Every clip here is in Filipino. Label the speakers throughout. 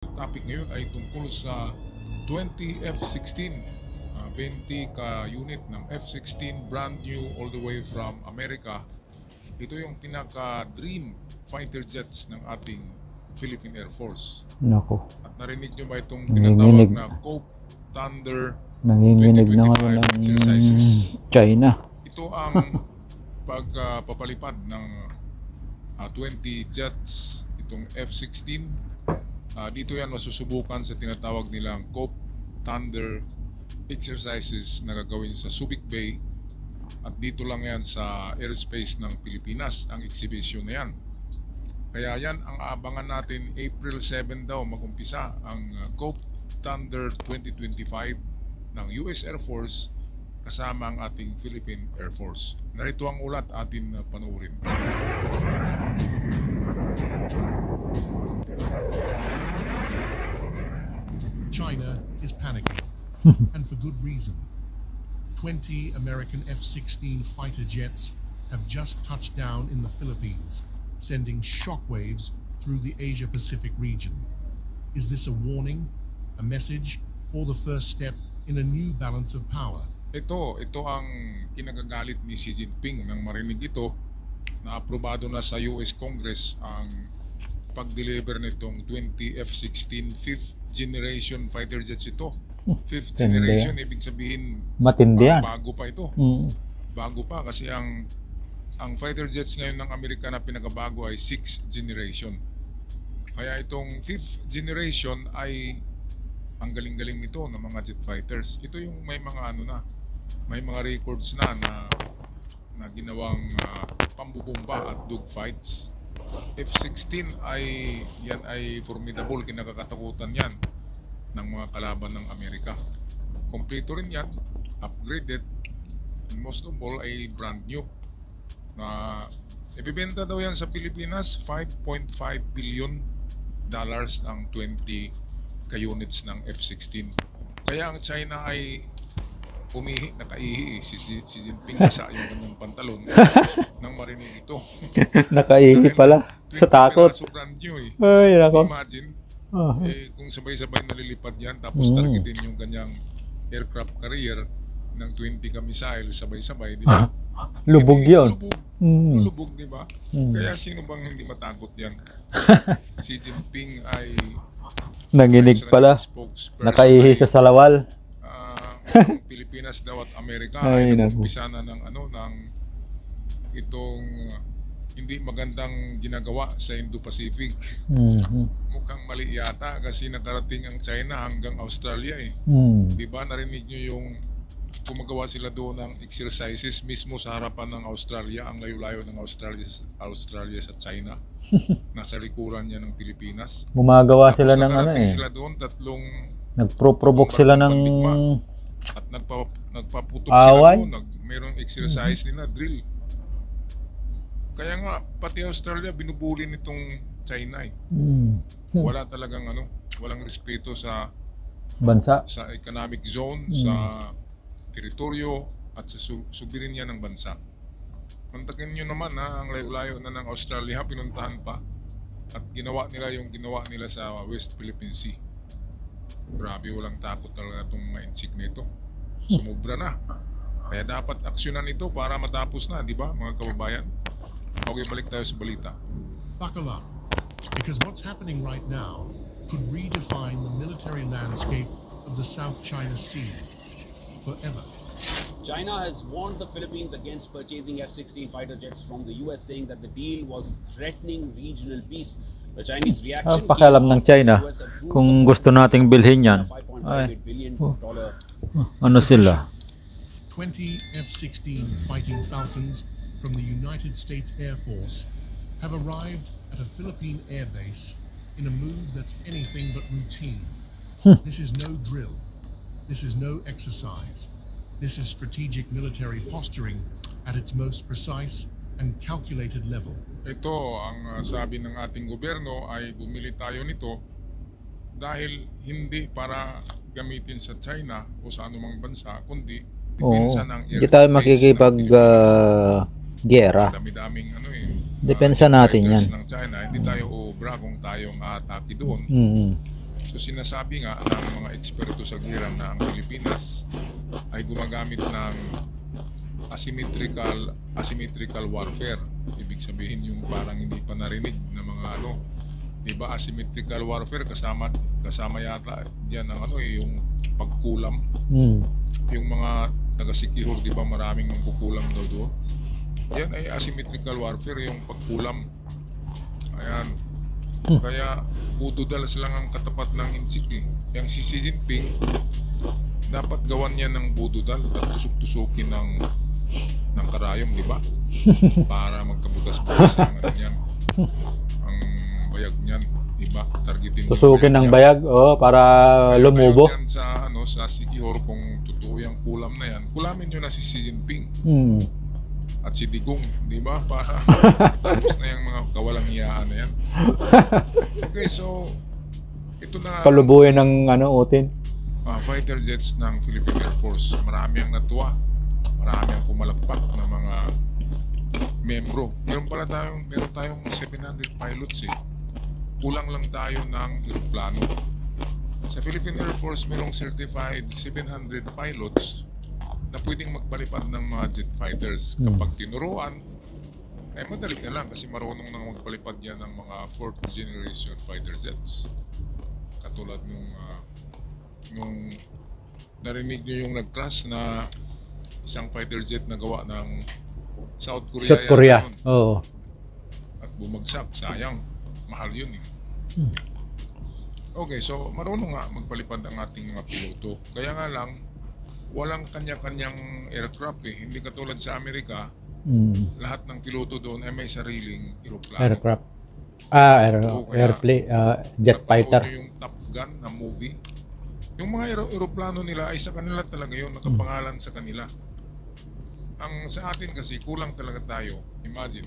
Speaker 1: Topic ngayon ay tungkol sa 20 F-16. 20 ka-unit ng F-16 brand new all the way from America. Ito yung pinaka-dream fighter jets ng ating Philippine Air Force.
Speaker 2: Nako.
Speaker 1: At narinig nyo ba itong tinatawag na COPE Thunder
Speaker 2: Nanginginig na ngayon
Speaker 1: 2025
Speaker 2: ng
Speaker 1: exercises?
Speaker 2: China.
Speaker 1: Ito ang pagpapalipad ng 20 jets, itong F-16. Dito yan masusubukan sa tinatawag nilang COPE Thunder exercises na gagawin sa Subic Bay. At dito lang yan sa airspace ng Pilipinas, ang exhibition na yan. Kaya yan ang abangan natin. April 7 daw mag-umpisa ang COPE Thunder 2025 ng US Air Force kasama ang ating Philippine Air Force. Narito ang ulat atin na panoorin.
Speaker 3: China is panicking, and for good reason. 20 American F-16 fighter jets have just touched down in the Philippines, sending shockwaves through the Asia-Pacific region. Is this a warning, a message, or the first step in a new balance of power?
Speaker 1: Ito ang kinagagalit ni Xi Jinping nang marinig ito na aprobado na sa US Congress ang pag-deliver nitong 20 F-16 5th generation fighter jets ito. 5th generation, ibig sabihin
Speaker 2: matindi yan.
Speaker 1: Bago pa ito. Bago pa kasi ang fighter jets ngayon ng Amerika na pinakabago ay 6th generation. Kaya itong 5th generation ay ang galing-galing nito ng mga jet fighters. Ito yung may mga may mga records na ginawang pambubomba at dogfights. F-16 ay formidable, kinakatakutan yan ng mga kalaban ng Amerika. Kompleto rin yan, upgraded, and most of all ay brand new. Na ibibenta daw yan sa Pilipinas, $5.5 billion ang 20 ka-units ng F-16. Kaya ang China ay nakaihi. Si Jinping nasa yung kanyang pantalon nang marinig ito.
Speaker 2: Nakaihi pala sa takot.
Speaker 1: Brand new eh.
Speaker 2: Ay, nako.
Speaker 1: Imagine, kung sabay-sabay nalilipad yan tapos targetin yung kanyang aircraft carrier ng 20 ka missile sabay-sabay, di ba?
Speaker 2: Lubog yun.
Speaker 1: Lubog, di ba? Kaya sino bang hindi matakot yan? Si Jinping ay
Speaker 2: nanginig pala. Nakaihi sa salawal.
Speaker 1: Pilipinas daw at Amerika ay nag-umpisa na ng itong hindi magandang ginagawa sa Indo-Pacific. Mukhang mali yata kasi nakarating ang China hanggang Australia eh. Diba narinig nyo yung gumagawa sila doon ng exercises mismo sa harapan ng Australia, ang layo-layo ng Australia sa China. Nasa likuran niya ng Pilipinas.
Speaker 2: Gumagawa sila ng
Speaker 1: sila doon,
Speaker 2: nagpro-provoke sila ng
Speaker 1: at nagpaputok sila doon, mayroong exercise nila, drill. Kaya nga pati Australia binubuli nitong China eh. Wala talagang walang respeto sa
Speaker 2: bansa,
Speaker 1: sa economic zone, sa teritoryo at sa soberenya ng bansa. Mantakin nyo naman ang layo-layo na ng Australia, pinuntahan pa at ginawa nila sa West Philippine Sea. Grabe, walang takot talaga itong mga insignia ito. Sumubra na. Kaya dapat aksyonan ito para matapos na, di ba mga kababayan? Okay, balik tayo sa balita.
Speaker 3: Buckle up, because what's happening right now could redefine the military landscape of the South China Sea forever.
Speaker 4: China has warned the Philippines against purchasing F-16 fighter jets from the US, saying that the deal was threatening regional peace. The Chinese reaction
Speaker 2: pakialam ng China kung gusto nating bilhin yan. Ay, ano sila?
Speaker 3: 20 F-16 fighting Falcons from the United States Air Force have arrived at a Philippine air base in a move that's anything but routine. This is no drill. This is no exercise. This is strategic military posturing at its most precise and calculated level.
Speaker 1: Ito ang sabi ng ating gobyerno ay bumili tayo nito dahil hindi para gamitin sa China o sa anumang bansa, kundi depensa ng airspace.
Speaker 2: Hindi tayo makikipag gera.
Speaker 1: Dami-daming
Speaker 2: depensa natin yan.
Speaker 1: Ng China, hindi tayo obra kung tayong atake doon. So sinasabi nga ng mga eksperto sa gera na ang Pilipinas ay gumagamit ng asymmetrical warfare. Ibig sabihin yung parang hindi pa narinig na mga ano, 'di ba? Asymmetrical warfare kasama yata diyan ang ano yung pagkulam. Yung mga taga-Sikihor, 'di ba, maraming nangkukulam daw doon. Yan ay asymmetrical warfare, yung pagkulam. Ayan. Kaya bududalas lang ang katapat ng Inchik eh. Yang si Xi Jinping dapat gawan niya ng bududal at tusok-tusukin ng karayom, di ba? Para magkabutas-butas ang ano niyan, ang bayag niyan, di ba? Targetin
Speaker 2: Tusukin ng bayag, para lumubo.
Speaker 1: Bayag yan sa ano, sa Sikihor, kung totoo yung kulam na yan, kulamin nyo na si Xi Jinping at si Digong, di ba? Para tapos na yung mga kawalang hiyaan na yan. Okay, so ito na
Speaker 2: Palubuhin ng ano, utin.
Speaker 1: fighter jets ng Philippine Air Force. Marami ang natuwa, marami ang pumalakpak ng mga membro. Meron tayong 700 pilots eh. Kulang lang tayo ng eroplano. Sa Philippine Air Force merong certified 700 pilots na pwedeng magpalipad ng mga jet fighters. Kapag tinuruan, ay madali na lang kasi marunong nang magpalipad yan ng mga 4th generation fighter jets. Katulad nung narinig nyo yung nag-crash na isang fighter jet na gawa ng South Korea.
Speaker 2: Oo.
Speaker 1: At bumagsak, sayang. Mahal yun eh. Okay, so marunong nga magpalipad ang ating mga piloto. Kaya nga lang, walang kanya-kanyang aircraft eh. Hindi katulad sa Amerika, lahat ng piloto doon ay may sariling eroplano.
Speaker 2: Aircraft. Jet fighter.
Speaker 1: Napanood nyo yung Top Gun na movie. Yung mga eroplano nila ay sa kanila talaga yun, nakapangalan sa kanila. Ang sa atin kasi, kulang talaga tayo. Imagine,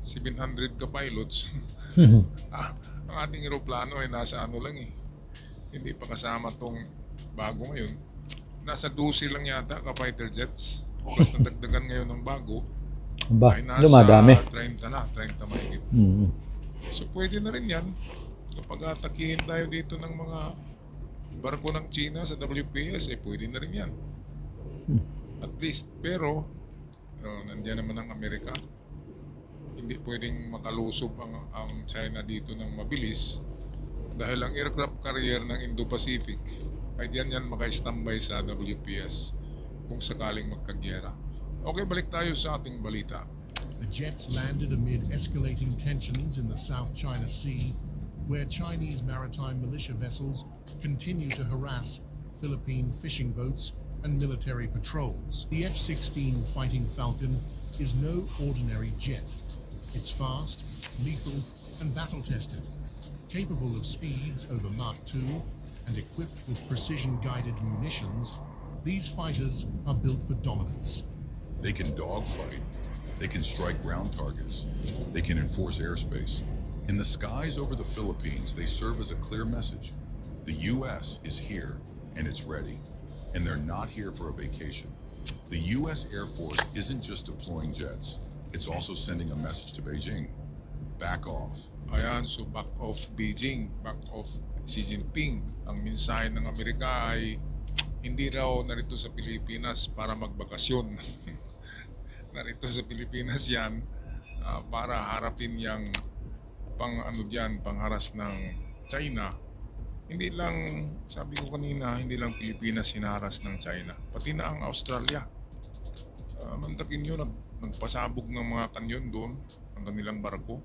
Speaker 1: 700 ka pilots. Ang ating eroplano ay nasa ano lang eh. Hindi pa kasama tong bago ngayon. Nasa 12 lang yata ka fighter jets. Plus nadagdagan ngayon ng bago. Ay nasa
Speaker 2: dumadami.
Speaker 1: 30 na, 30 mahigit. So pwede na rin yan. Kapag atakihin tayo dito ng mga barko ng China sa WPS, pwede na rin yan. At least, pero nandiyan naman ang Amerika. Hindi pwedeng makalusob ang China dito ng mabilis dahil ang aircraft carrier ng Indo-Pacific ay diyan yan maka-standby sa WPS kung sakaling magkagyera. Okay, balik tayo sa ating balita.
Speaker 3: The jets landed amid escalating tensions in the South China Sea, where Chinese maritime militia vessels continue to harass Philippine fishing boats and military patrols. The F-16 Fighting Falcon is no ordinary jet. It's fast, lethal, and battle-tested, capable of speeds over Mach 2, and equipped with precision-guided munitions. These fighters are built for dominance.
Speaker 5: They can dogfight. They can strike ground targets. They can enforce airspace. In the skies over the Philippines, they serve as a clear message. The U.S. is here, and it's ready. And they're not here for a vacation. The U.S. Air Force isn't just deploying jets. It's also sending a message to Beijing. Back off.
Speaker 1: Ayan, so back off Beijing, back off Xi Jinping. Ang mensahe ng Amerika ay hindi raw narito sa Pilipinas para magbakasyon. Narito sa Pilipinas yan para harapin yung pangharas ng China. Hindi lang, sabi ko kanina, hindi lang Pilipinas hinaharas ng China, pati na ang Australia. Mandakin nyo, nagpasabog ng mga kanyon doon, ang kanilang barko.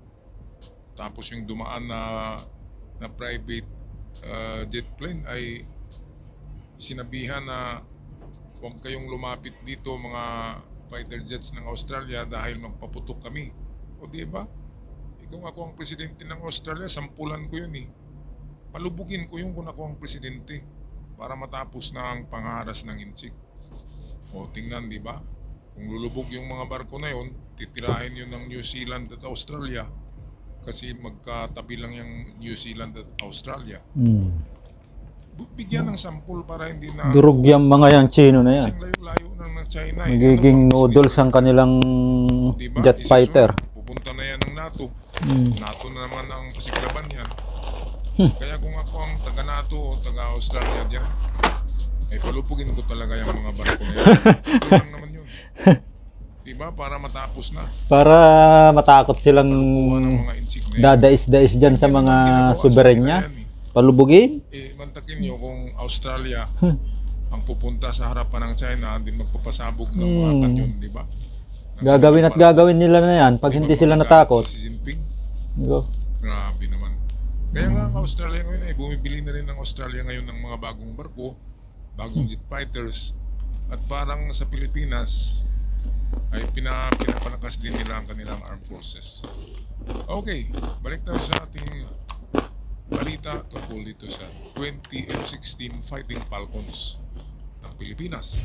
Speaker 1: Tapos yung dumaan na private jet plane ay sinabihan na huwag kayong lumapit dito mga fighter jets ng Australia dahil magpaputok kami. O diba? Kung ako ang presidente ng Australia, sampulan ko yun eh. Palubugin ko yung kung ako ang presidente para matapos na ang pangharas ng Inchik. O tingnan, diba? Kung lulubog yung mga barko na yun, titirahin yun ng New Zealand at Australia kasi magkatabi lang yung New Zealand at Australia. Bigyan ng sampul para hindi na
Speaker 2: Durog yung mga yung Chino na yan.
Speaker 1: kasing layo-layo ng China.
Speaker 2: Magiging noodles ang kanilang
Speaker 1: Diba?
Speaker 2: jet fighter.
Speaker 1: Pupunta na yan ng NATO. NATO na naman ang pasiklaban yan. Kaya kung ako ang taga-NATO o taga-Australia dyan, ay palupugin ko talaga yung mga barko na yan. Ito lang naman yun. Diba? Para matapos na.
Speaker 2: Para matakot silang
Speaker 1: Palupuhan ng mga insik na yan.
Speaker 2: dadais-dais dyan sa mga sovereign niya. Palubugin?
Speaker 1: Mantakin nyo kung Australia ang pupunta sa harapan ng China, hindi magpapasabog ng mga kanyon, di ba?
Speaker 2: Gagawin at gagawin nila na yan pag hindi sila natakot.
Speaker 1: Si Xi Jinping,
Speaker 2: Diba?
Speaker 1: grabe naman. Kaya nga ang Australia ngayon ay bumibili na rin ng Australia ngayon ng mga bagong barko, bagong jet fighters, at parang sa Pilipinas ay pinapalakas din nila ang kanilang armed forces. Okay, balik tayo sa ating balita tungkol dito sa 20 F-16 Fighting Falcons ng Pilipinas.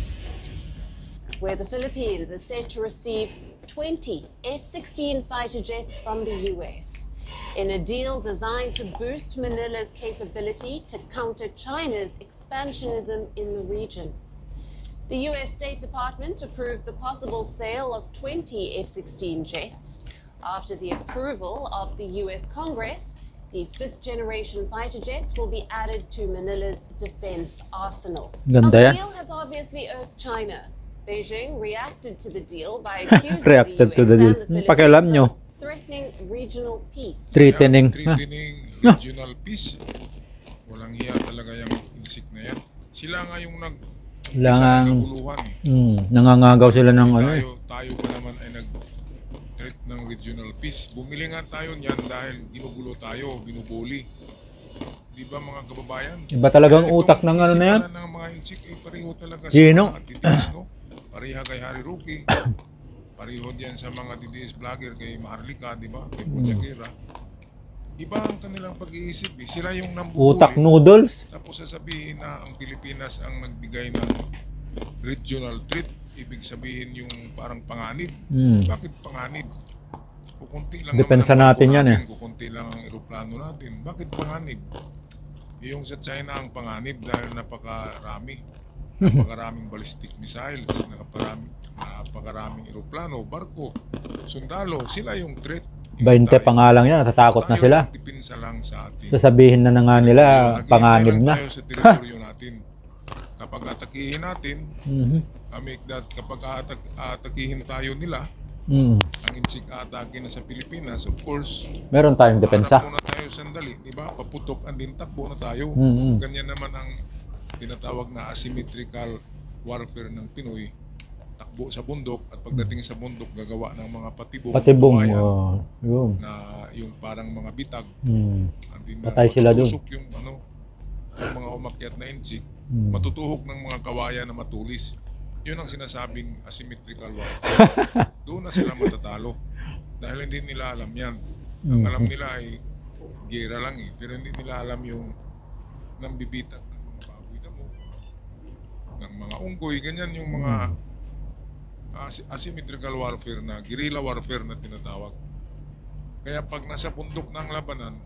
Speaker 6: Where the Philippines is set to receive 20 F-16 fighter jets from the US in a deal designed to boost Manila's capability to counter China's expansionism in the region. The US State Department approved the possible sale of 20 F-16 jets. After the approval of the US Congress, the fifth-generation fighter jets will be added to Manila's defense arsenal. Now,
Speaker 2: Ganda
Speaker 6: the
Speaker 2: yan.
Speaker 6: deal has obviously irked China. Beijing reacted to the deal by accusing
Speaker 2: Reacted
Speaker 6: the
Speaker 2: to
Speaker 6: US
Speaker 2: the deal.
Speaker 6: and the Philippines
Speaker 2: Pakialam nyo.
Speaker 6: of threatening regional peace.
Speaker 2: Threatening.
Speaker 1: Threatening regional peace. Walang hiya talaga yung insik na yan. Sila nga yung
Speaker 2: Kailangan
Speaker 1: nagkaguluhan eh.
Speaker 2: nangangagaw sila ng ano eh.
Speaker 1: Tayo pa naman ay nag-threat ng regional peace. Bumili nga tayo niyan dahil ginugulo tayo, binubuli. Di ba mga kababayan?
Speaker 2: Iba talagang
Speaker 1: Kaya
Speaker 2: utak
Speaker 1: itong
Speaker 2: ng ano na yan.
Speaker 1: isipan ng mga insik ay pareho talaga sa
Speaker 2: Sino?
Speaker 1: mga titiis, no? Pareha kay Harry Roque. Pareho diyan sa mga titiis vlogger kay Maharlika, di ba? Kay Punyakira. Iba ang kanilang pag-iisip eh. Sila yung nambubuli.
Speaker 2: Utak noodles.
Speaker 1: Tapos sasabihin na ang Pilipinas ang nagbigay ng regional threat. Ibig sabihin yung parang panganib. Bakit panganib? Kukunti lang
Speaker 2: Depensa
Speaker 1: naman ang
Speaker 2: natin
Speaker 1: barko
Speaker 2: yan, eh.
Speaker 1: Kukunti lang ang eroplano natin. Bakit panganib? Yung sa China ang panganib dahil napakaraming ballistic missiles, napakaraming eroplano, barko, sundalo, sila yung threat.
Speaker 2: 20 pa nga lang yan, natatakot na sila.
Speaker 1: Depensa lang sa atin.
Speaker 2: Sasabihin na nga nila, panganib na.
Speaker 1: Tayo sa teritoryo natin. Kapag atakihin natin, make that kapag atakihin tayo nila, ang insik atake na sa Pilipinas, of course,
Speaker 2: Meron tayong depensa.
Speaker 1: harap muna tayo sandali, di ba? Paputok ang din, takbo na tayo. Ganyan naman ang tinatawag na asymmetrical warfare ng Pinoy. Takbo sa bundok at pagdating sa bundok gagawa ng mga patibong kawayan
Speaker 2: yun.
Speaker 1: na yung parang mga bitag.
Speaker 2: Patay sila dun.
Speaker 1: Matutusok yung yung mga umakyat na insik, matutuhok ng mga kawayan na matulis. Yun ang sinasabing asymmetrical warfare. Doon na sila matatalo. Dahil hindi nila alam yan. Ang alam nila ay gera lang eh. Pero hindi nila alam yung nambibitag ng mga baboy damo, ng mga unggoy, ganyan yung mga asymmetrical warfare na guerrilla warfare na tinatawag. Kaya pag nasa bundok ng labanan,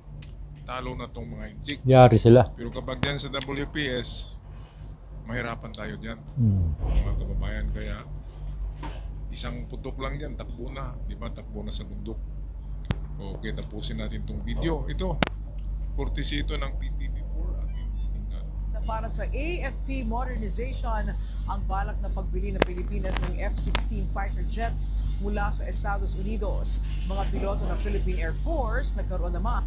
Speaker 1: talo na tong mga insik.
Speaker 2: Yari sila.
Speaker 1: Pero kapag yan sa WPS, mahirapan tayo dyan, mga kababayan. Kaya isang putok lang dyan, takbo na, di ba? Takbo na sa bundok. Okay, tapusin natin tong video. Ito, courtesy ito ng PTV4 at tingnan.
Speaker 7: Para sa AFP modernization, ang balak na pagbili ng Pilipinas ng F-16 fighter jets mula sa Estados Unidos. Mga piloto ng Philippine Air Force nagkaroon naman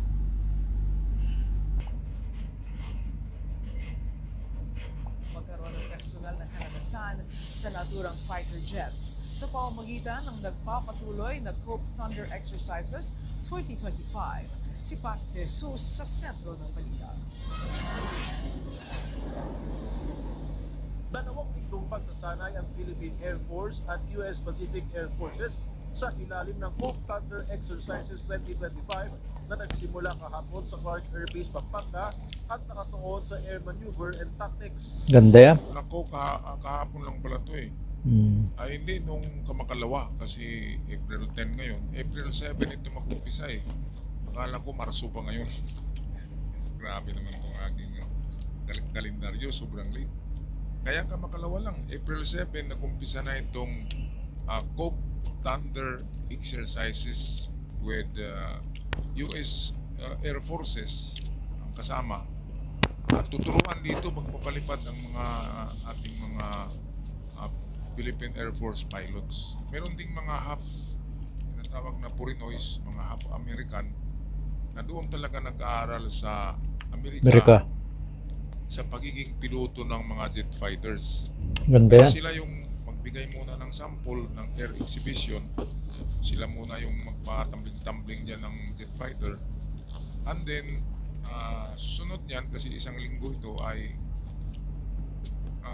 Speaker 7: ng personal na karanasan sa naturang fighter jets sa pamamagitan ng nagpapatuloy na Cope Thunder Exercises 2025. Si Pat Jesus sa sentro ng balita.
Speaker 8: Dalawang lingkong pagsasanay ang Philippine Air Force at US Pacific Air Forces sa ilalim ng Cope Thunder Exercises 2025 na nagsimula kahapon sa Clark Air Base, Pampanga at nakatuon sa Air Maneuver and Tactics.
Speaker 2: Ganda yan.
Speaker 1: Nako, kahapon lang pala to eh. Ay hindi, nung kamakalawa kasi April 10 ngayon. April 7 ito mag-umpisa eh. Akala ko Marso pa ngayon. Grabe naman itong aking kalendaryo, sobrang late. Kaya kamakalawa lang, April 7 nag-umpisa na itong Cope Thunder Exercises with US Air Forces, ang kasama. At tuturuan dito magpapalipad ang mga ating mga Philippine Air Force pilots. Meron ding mga half, tinatawag na Purinoys, mga half American, na doon talaga nag-aaral sa Amerika sa pagiging piloto ng mga jet fighters.
Speaker 2: Ganda yan.
Speaker 1: Sila yung magbigay muna ng sample ng air exhibition. Sila muna yung magpatambling-tambling dyan ng jet fighter. And then, susunod niyan, kasi isang linggo ito ay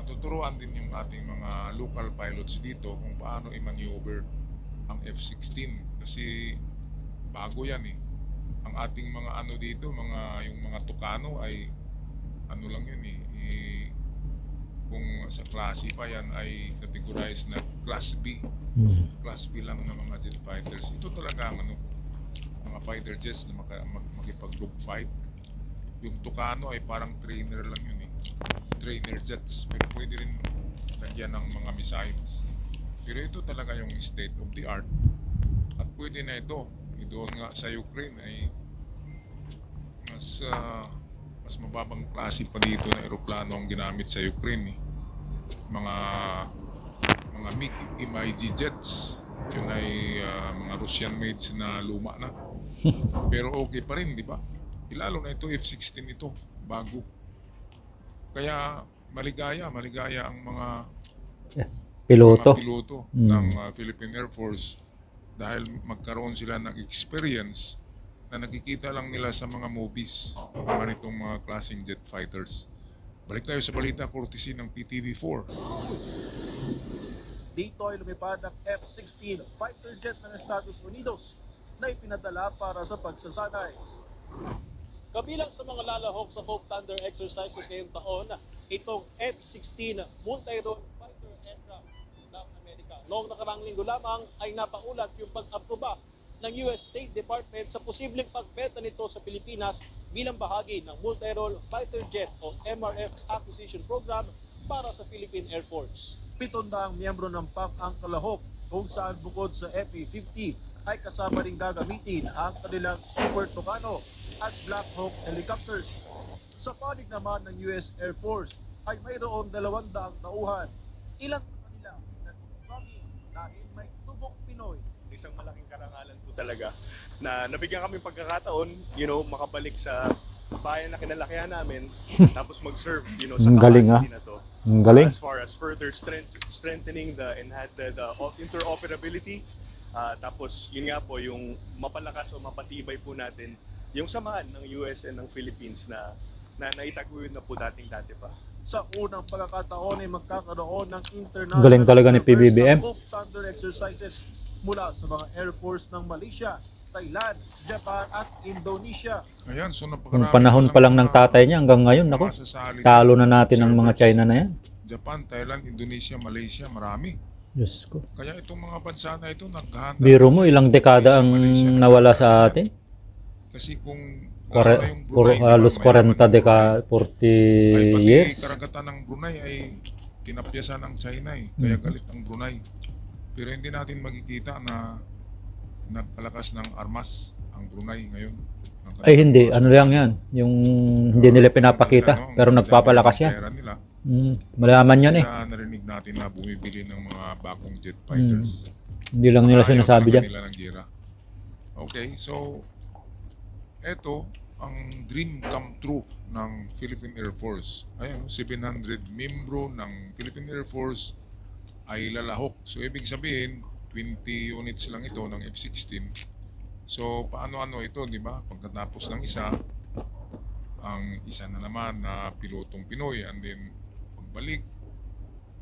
Speaker 1: tuturuan din yung ating mga local pilots dito kung paano i-maneuver ang F-16. Kasi bago yan eh. Ang ating mga ano dito, yung mga Tucano ay ano lang yun eh, kung sa klase pa yan ay categorized na Class B. Class B lang ng mga jet fighters. Ito talaga ang mga fighter jets na makipag-group fight. Yung Tucano ay parang trainer lang yun eh. Trainer jets, pero pwede rin lagyan ng mga missiles. Pero ito talaga yung state of the art. At pwede na ito. Doon nga sa Ukraine ay mas mababang klase pa dito na eroplano ang ginamit sa Ukraine eh. Mga MiG jets. Yun ay mga Russian made na luma na. Pero okay pa rin, di ba? Lalo na ito F-16 ito, bago. Kaya maligaya ang mga
Speaker 2: piloto,
Speaker 1: ng Philippine Air Force dahil magkaroon sila ng experience na nakikita lang nila sa mga movies ng mga nitong mga klaseng jet fighters. Balik tayo sa balita courtesy ng PTV4.
Speaker 8: Dito ay lumipad ang F-16 fighter jet ng Estados Unidos na ipinadala para sa pagsasanay. Kabilang sa mga lalahok sa Hope Thunder exercises ngayong taon, itong F-16 multi-role fighter aircraft ng Amerika. Noong nakarang linggo lamang ay napaulat yung pag-aproba ng US State Department sa posibleng pagbenta nito sa Pilipinas bilang bahagi ng multi-role fighter jet o MRF acquisition program para sa Philippine Air Force. 700 miyembro ng PAF ang kalahok kung saan bukod sa FA-50 ay kasama ring gagamitin ang kanilang Super Tucano at Black Hawk helicopters. Sa panig naman ng US Air Force ay mayroon 200 tauhan. Ilan sa kanila nag-rami dahil may tubok Pinoy.
Speaker 9: Isang malaking karangalan po talaga na nabigyan kami pagkakataon, makabalik sa bayan na kinalakihan namin tapos mag-serve, sa capacity na to.
Speaker 2: Galing.
Speaker 9: As far as further strengthening the interoperability, tapos yun nga po yung mapalakas o mapatibay po natin yung samahan ng US and ng Philippines na naitaguyod na po dati pa.
Speaker 8: Sa unang pagkakataon ay magkakaroon ng international
Speaker 2: Galing talaga ni PBBM.
Speaker 8: Hope Thunder exercises mula sa mga Air Force ng Malaysia, Thailand, Japan at Indonesia.
Speaker 1: Ayan, so
Speaker 2: Yung panahon pa lang ng tatay niya hanggang ngayon, nako, talo na natin ang mga China na yan.
Speaker 1: Japan, Thailand, Indonesia, Malaysia, marami.
Speaker 2: Diyos ko.
Speaker 1: Kaya itong mga bansa na ito naghahanda.
Speaker 2: Biro mo, ilang dekada ang nawala sa atin?
Speaker 1: Kasi kung
Speaker 2: halos 40 years.
Speaker 1: Pati karagatan ng Brunei ay tinapyasan ng China eh. Kaya galit ang Brunei. Pero hindi natin makikita na nagpalakas ng armas ang Brunei ngayon.
Speaker 2: Ay hindi, ano lang yan. Yung hindi nila pinapakita, pero nagpapalakas yan. Malaman yan eh.
Speaker 1: Kaya narinig natin na bumibili ng mga bagong jet fighters.
Speaker 2: Hindi lang nila sinasabi dyan.
Speaker 1: Okay, so ito ang dream come true ng Philippine Air Force. Ayan, 700 membro ng Philippine Air Force ay lalahok. So ibig sabihin 20 units lang ito ng F-16. So paano-ano ito, di ba? Pagkatapos ng isa, ang isa na naman na pilotong Pinoy, and then pagbalik,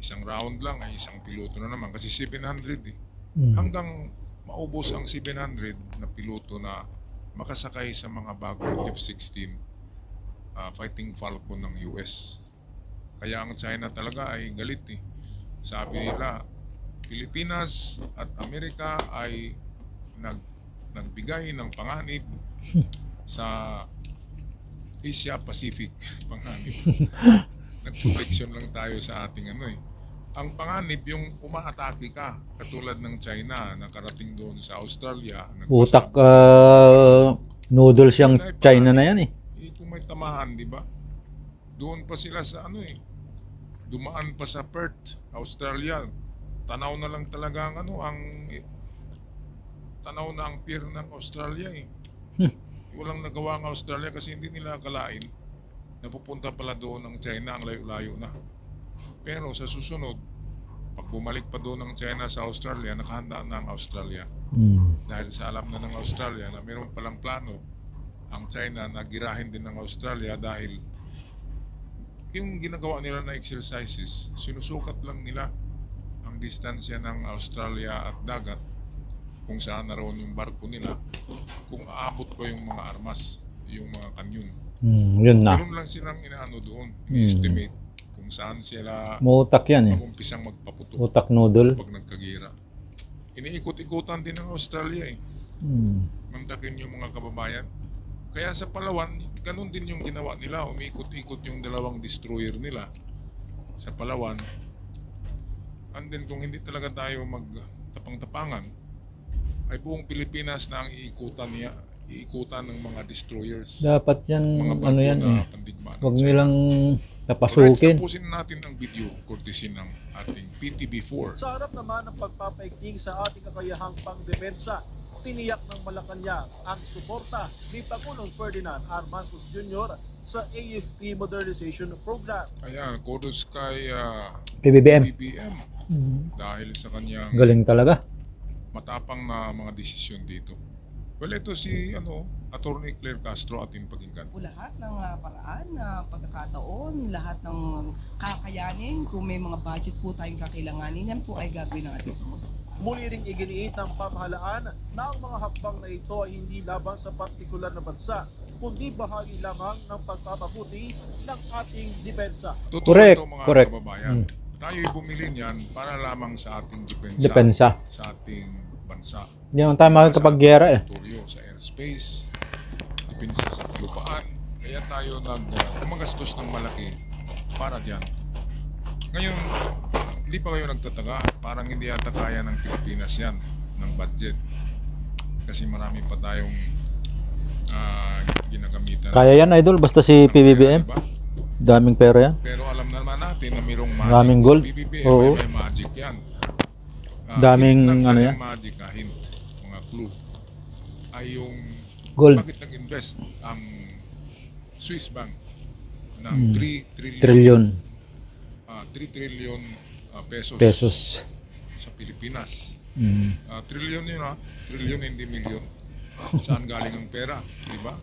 Speaker 1: isang round lang ay isang piloto na naman kasi 700 eh. Hanggang maubos ang 700 na piloto na makasakay sa mga bagong F-16 Fighting Falcon ng US. Kaya ang China talaga ay galit eh. Sabi nila, Pilipinas at Amerika ay nagbigay ng panganib sa Asia Pacific. Panganib. Nag-protection lang tayo sa ating ano eh. Ang panganib yung umaatake ka, katulad ng China, nakarating doon sa Australia.
Speaker 2: Utak noodles yung China na yan eh.
Speaker 1: Kung may tamahan, di ba? Doon pa sila sa ano eh. Dumaan pa sa Perth, Australia. Tanaw na lang talaga ang ano, tanaw na ang pier ng Australia eh. Walang nagawa ang Australia kasi hindi nila akalain na pupunta pala doon ng China, ang layo-layo na. Pero sa susunod, pag bumalik pa doon ng China sa Australia, nakahanda na ang Australia. Dahil sa alam na ng Australia na meron palang plano ang China na girahin din ng Australia dahil yung ginagawa nila na exercises, sinusukat lang nila ang distansya ng Australia at dagat kung saan naroon yung barko nila, kung aabot ba yung mga armas, yung mga kanyon.
Speaker 2: Yun na.
Speaker 1: Meron lang silang inaano doon, i-estimate kung saan sila
Speaker 2: Muutak yan eh.
Speaker 1: mag-umpisang magpaputok
Speaker 2: Utak noodle.
Speaker 1: pag nagkagira. Iniikot-ikutan din ng Australia eh. Mantakin yung mga kababayan. Kaya sa Palawan, ganun din yung ginawa nila. Umikot-ikot yung dalawang destroyer nila sa Palawan. And then kung hindi talaga tayo magtapang-tapangan, ay buong Pilipinas na ang iikutan ng mga destroyers.
Speaker 2: Dapat yan,
Speaker 1: Mga barko
Speaker 2: ano yan
Speaker 1: na
Speaker 2: eh.
Speaker 1: pandigmaan ng
Speaker 2: Huwag
Speaker 1: China.
Speaker 2: nilang
Speaker 1: Alright,
Speaker 2: napasukin.
Speaker 1: tapusin natin ang video courtesy ng ating PTB4.
Speaker 8: Sa harap naman ng pagpapaigting sa ating kakayahang pangdepensa, tiniyak ng Malacanang ang suporta ni Pangulong Ferdinand R. Marcos Jr. sa AFP Modernization Program.
Speaker 1: Ayan, kudos kay
Speaker 2: PBBM.
Speaker 1: BBM dahil sa kanyang
Speaker 2: Galing talaga.
Speaker 1: matapang na mga desisyon dito. Well, ito si Attorney Claire Castro ating pakinggan.
Speaker 10: Lahat ng paraan, pagkakataon, lahat ng kakayanin, kung may mga budget po tayong kakailanganin, yan po ay gagawin ng ating Pangulo.
Speaker 8: Muli ring iginiit ng pamahalaan na ang mga hakbang na ito ay hindi laban sa partikular na bansa, kundi bahagi lamang ng pagpapabuti ng ating depensa.
Speaker 1: Totoo
Speaker 2: Correct,
Speaker 1: ito mga
Speaker 2: correct.
Speaker 1: kababayan. Tayo'y bumili niyan para lamang sa ating depensa,
Speaker 2: Depensa.
Speaker 1: sa ating bansa.
Speaker 2: Hindi naman tayo makakapaggera eh.
Speaker 1: Territoryo, sa airspace, depensa sa lupaan. Kaya tayo gumagastos ng malaki para diyan. Ngayon, hindi pa kayo nagtataka, parang hindi yata kaya ng Pilipinas yan, ng budget. Kasi marami pa tayong ginagamitan.
Speaker 2: Kaya yan idol, basta si PBBM.
Speaker 1: Diba?
Speaker 2: Daming pera yan.
Speaker 1: Pero alam naman natin na mayroong magic
Speaker 2: Daming gold.
Speaker 1: sa PBBM,
Speaker 2: Oo.
Speaker 1: may magic yan.
Speaker 2: Daming
Speaker 1: hint ng
Speaker 2: ano
Speaker 1: kanyang
Speaker 2: yan.
Speaker 1: magic, hint, mga clue, ay yung
Speaker 2: Gold.
Speaker 1: bakit nag-invest ang Swiss Bank ng 3
Speaker 2: Trillion
Speaker 1: 3 trillion pesos,
Speaker 2: pesos.
Speaker 1: sa Pilipinas.
Speaker 2: Mm.
Speaker 1: Trillion yun trillion hindi milyon. Saan galing ang pera, di ba?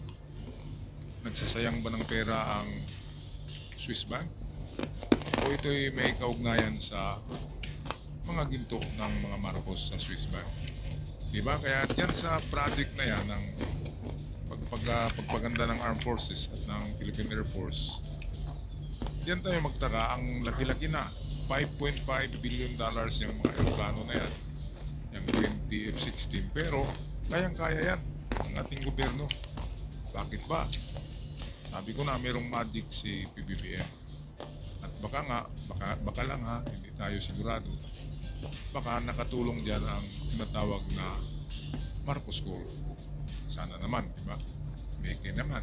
Speaker 1: Nagsasayang ba ng pera ang Swiss Bank? O ito'y may kaugnayan sa mga ginto ng mga Marcos sa Swiss Bank? Di ba? Kaya dyan sa project na yan ng pagpaganda ng Armed Forces at ng Philippine Air Force, diyan tayo magtaka, ang laki-laki na, $5.5 billion yung mga aeroplano na yan, yung 20 F-16, pero kayang-kaya yan ng ating gobyerno. Bakit ba? Sabi ko na, mayroong magic si PBBM. At baka lang ha, hindi tayo sigurado. Baka nakatulong dyan ang tinatawag na Marcos Gold. Sana naman, di ba? May naman.